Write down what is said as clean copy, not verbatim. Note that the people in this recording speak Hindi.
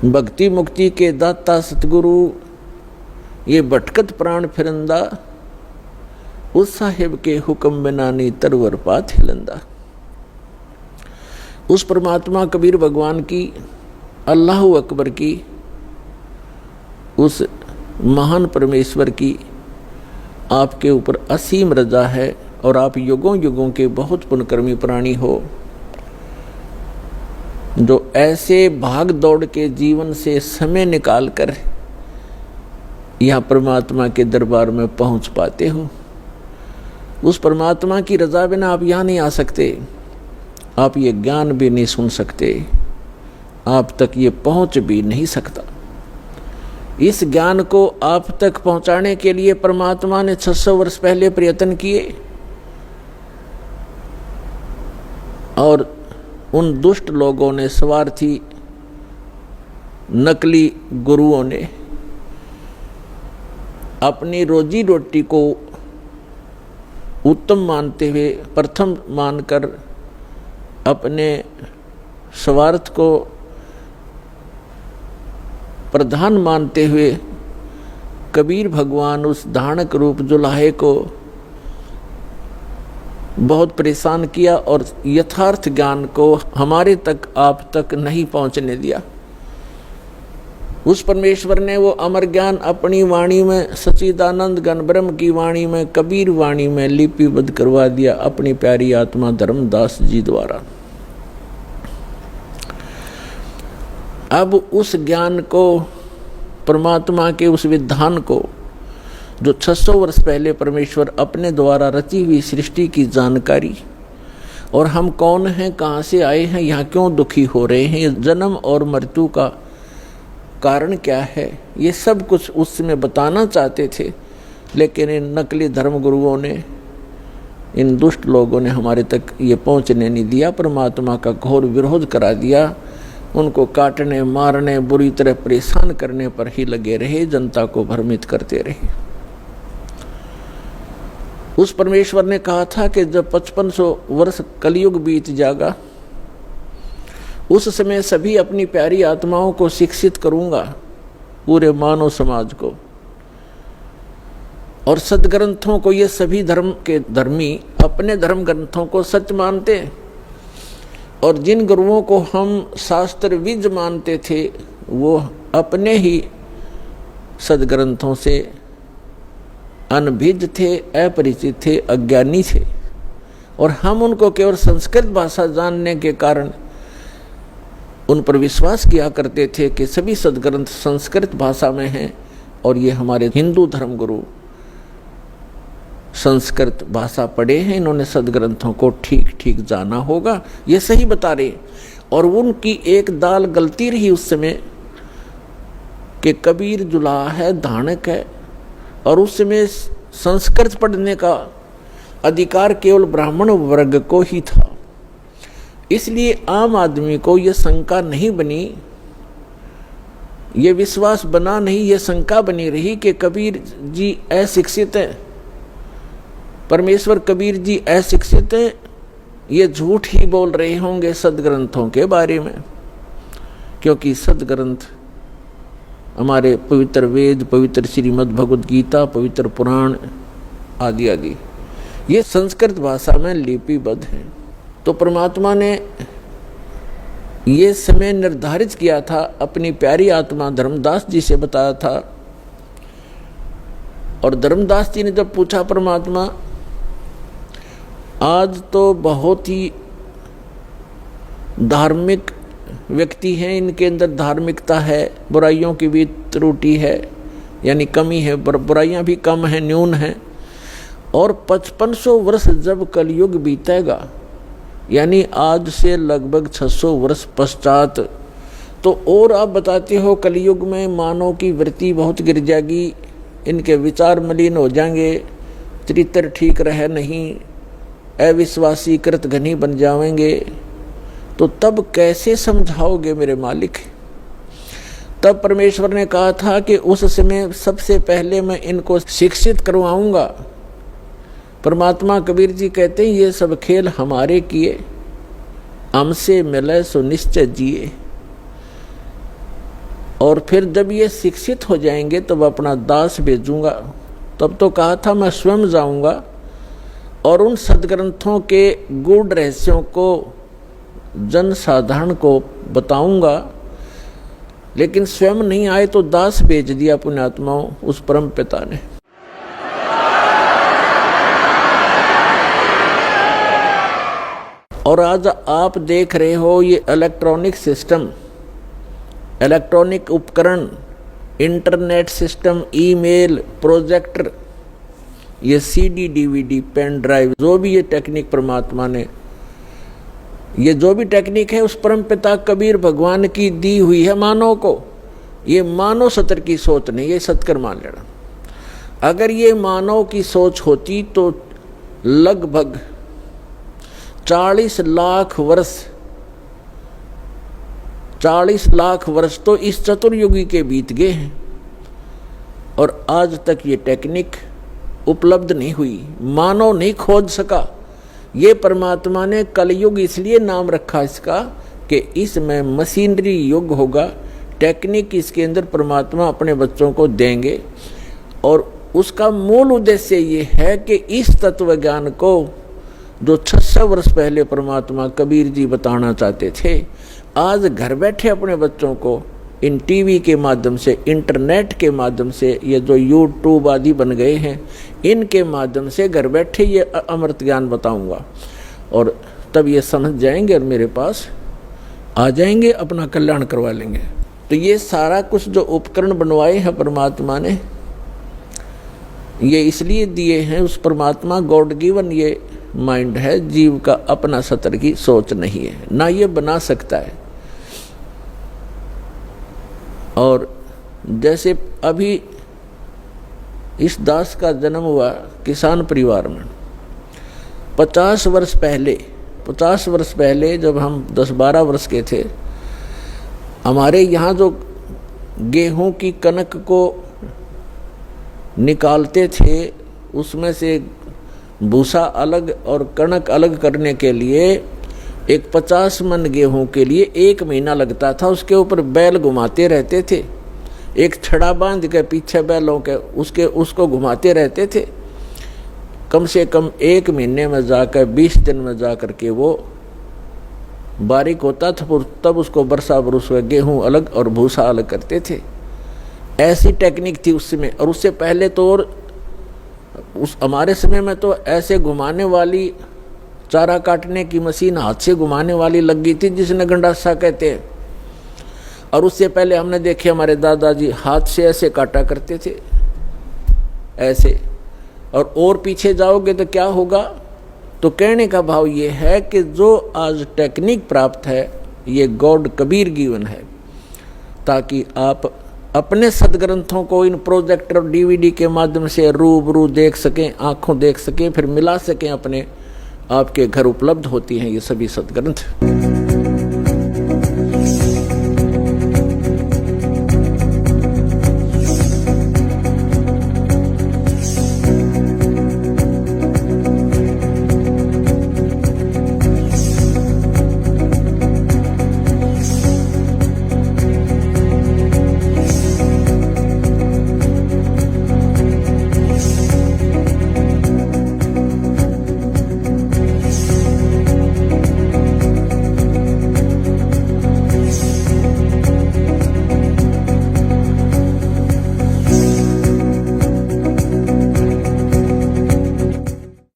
भक्ति मुक्ति के दाता सतगुरु ये भटकत प्राण फिरंदा, उस साहिब के हुक्म बिना नी तरवर पात हिलंदा। उस परमात्मा कबीर भगवान की, अल्लाह अकबर की, उस महान परमेश्वर की आपके ऊपर असीम रजा है और आप युगों युगों के बहुत पुण्यकर्मी प्राणी हो, जो ऐसे भाग दौड़ के जीवन से समय निकाल कर यहाँ परमात्मा के दरबार में पहुँच पाते हो। उस परमात्मा की रजा बिना आप यहाँ नहीं आ सकते, आप ये ज्ञान भी नहीं सुन सकते, आप तक ये पहुँच भी नहीं सकता। इस ज्ञान को आप तक पहुँचाने के लिए परमात्मा ने 600 वर्ष पहले प्रयत्न किए और उन दुष्ट लोगों ने, स्वार्थी नकली गुरुओं ने अपनी रोजी रोटी को उत्तम मानते हुए, प्रथम मानकर अपने स्वार्थ को प्रधान मानते हुए कबीर भगवान उस धानक रूप जुलाहे को बहुत परेशान किया और यथार्थ ज्ञान को हमारे तक, आप तक नहीं पहुंचने दिया। उस परमेश्वर ने वो अमर ज्ञान अपनी वाणी में, सच्चिदानंद घन ब्रह्म की वाणी में, कबीर वाणी में लिपिबद्ध करवा दिया अपनी प्यारी आत्मा धर्मदास जी द्वारा। अब उस ज्ञान को, परमात्मा के उस विधान को, जो 600 वर्ष पहले परमेश्वर अपने द्वारा रची हुई सृष्टि की जानकारी, और हम कौन हैं, कहाँ से आए हैं, यहाँ क्यों दुखी हो रहे हैं, ये जन्म और मृत्यु का कारण क्या है, ये सब कुछ उसमें बताना चाहते थे। लेकिन इन नकली धर्म गुरुओं ने, इन दुष्ट लोगों ने हमारे तक ये पहुँचने नहीं दिया। परमात्मा का घोर विरोध करा दिया, उनको काटने, मारने, बुरी तरह परेशान करने पर ही लगे रहे, जनता को भ्रमित करते रहे। उस परमेश्वर ने कहा था कि जब 5500 वर्ष कलयुग बीत जाएगा, उस समय सभी अपनी प्यारी आत्माओं को शिक्षित करूंगा, पूरे मानव समाज को, और सदग्रंथों को। ये सभी धर्म के धर्मी अपने धर्म ग्रंथों को सच मानते, और जिन गुरुओं को हम शास्त्र विज मानते थे, वो अपने ही सदग्रंथों से अनभिज्ञ थे, अपरिचित थे, अज्ञानी थे, और हम उनको केवल संस्कृत भाषा जानने के कारण उन पर विश्वास किया करते थे कि सभी सदग्रंथ संस्कृत भाषा में हैं, और ये हमारे हिंदू धर्म गुरु संस्कृत भाषा पढ़े हैं, इन्होंने सदग्रंथों को ठीक ठीक जाना होगा, ये सही बता रहे। और उनकी एक दाल गलती रही उस समय कि कबीर जुलाहा है, धानक है, और उस समय संस्कृत पढ़ने का अधिकार केवल ब्राह्मण वर्ग को ही था। इसलिए आम आदमी को यह शंका नहीं बनी, ये विश्वास बना नहीं, ये शंका बनी रही कि कबीर जी अशिक्षित हैं, परमेश्वर कबीर जी अशिक्षित हैं, ये झूठ ही बोल रहे होंगे सदग्रंथों के बारे में, क्योंकि सदग्रंथ हमारे पवित्र वेद, पवित्र श्रीमद् भगवद गीता, पवित्र पुराण आदि आदि ये संस्कृत भाषा में लिपिबद्ध हैं। तो परमात्मा ने ये समय निर्धारित किया था, अपनी प्यारी आत्मा धर्मदास जी से बताया था। और धर्मदास जी ने जब पूछा, परमात्मा आज तो बहुत ही धार्मिक व्यक्ति हैं, इनके अंदर धार्मिकता है, बुराइयों की भी त्रुटि है, यानी कमी है, बुराइयां भी कम है, न्यून है, और 5500 वर्ष जब कलयुग बीतेगा, यानी आज से लगभग 600 वर्ष पश्चात, तो और आप बताते हो कलयुग में मानव की वृत्ति बहुत गिर जाएगी, इनके विचार मलिन हो जाएंगे, चरित्र ठीक रहे नहीं, अविश्वासी कृत घनी बन जाएंगे, तो तब कैसे समझाओगे मेरे मालिक। तब परमेश्वर ने कहा था कि उस समय सबसे पहले मैं इनको शिक्षित करवाऊंगा। परमात्मा कबीर जी कहते हैं, ये सब खेल हमारे किए, हमसे मिले सो निश्चय जिए। और फिर जब ये शिक्षित हो जाएंगे तब अपना दास भेजूंगा। तब तो कहा था मैं स्वयं जाऊंगा और उन सदग्रंथों के गूढ़ रहस्यों को जन साधारण को बताऊंगा, लेकिन स्वयं नहीं आए तो दास भेज दिया पुण्यात्माओं उस परम पिता ने। और आज आप देख रहे हो ये इलेक्ट्रॉनिक सिस्टम, इलेक्ट्रॉनिक उपकरण, इंटरनेट सिस्टम, ईमेल, प्रोजेक्टर, ये सीडी, डीवीडी, पेन ड्राइव, जो भी ये टेक्निक परमात्मा ने, ये जो भी टेक्निक है उस परम पिता कबीर भगवान की दी हुई है मानव को। ये मानव सत्र की सोच नहीं, ये सत्कर मान लेना। अगर ये मानव की सोच होती तो लगभग 40 लाख वर्ष तो इस चतुर्युगी के बीत गए हैं और आज तक ये टेक्निक उपलब्ध नहीं हुई, मानव नहीं खोज सका। ये परमात्मा ने कलयुग इसलिए नाम रखा इसका कि इसमें मशीनरी युग होगा, टेक्निक इसके अंदर परमात्मा अपने बच्चों को देंगे। और उसका मूल उद्देश्य ये है कि इस तत्व ज्ञान को जो 600 वर्ष पहले परमात्मा कबीर जी बताना चाहते थे, आज घर बैठे अपने बच्चों को इन टीवी के माध्यम से, इंटरनेट के माध्यम से, ये जो यूट्यूब आदि बन गए हैं, इनके माध्यम से घर बैठे ये अमृत ज्ञान बताऊंगा और तब ये समझ जाएंगे और मेरे पास आ जाएंगे, अपना कल्याण करवा लेंगे। तो ये सारा कुछ जो उपकरण बनवाए हैं परमात्मा ने, ये इसलिए दिए हैं, उस परमात्मा गॉड गिवन ये माइंड है, जीव का अपना सतर की सोच नहीं है, ना ये बना सकता है। और जैसे अभी इस दास का जन्म हुआ किसान परिवार में, 50 वर्ष पहले जब हम 10-12 वर्ष के थे, हमारे यहाँ जो गेहूं की कनक को निकालते थे उसमें से भूसा अलग और कणक अलग करने के लिए एक 50 मन गेहूं के लिए 1 महीना लगता था। उसके ऊपर बैल घुमाते रहते थे, एक छड़ा बांध के पीछे बैलों के उसको घुमाते रहते थे। कम से कम 1 महीने में जाकर 20 दिन में जाकर के वो बारीक होता था, तब उसको बरसा बरस गेहूं अलग और भूसा अलग करते थे। ऐसी टेक्निक थी उस समय। और उससे पहले तो और उस हमारे समय में तो ऐसे घुमाने वाली चारा काटने की मशीन हाथ से घुमाने वाली लग गई थी, जिसने गंडासा कहते हैं। और उससे पहले हमने देखे हमारे दादाजी हाथ से ऐसे काटा करते थे, ऐसे। और पीछे जाओगे तो क्या होगा? तो कहने का भाव ये है कि जो आज टेक्निक प्राप्त है ये गॉड कबीर गिवन है, ताकि आप अपने सदग्रंथों को इन प्रोजेक्टर और डीवीडी के माध्यम से रूबरू देख सकें, आंखों देख सकें, फिर मिला सकें अपने। आपके घर उपलब्ध होती हैं ये सभी सदग्रंथ।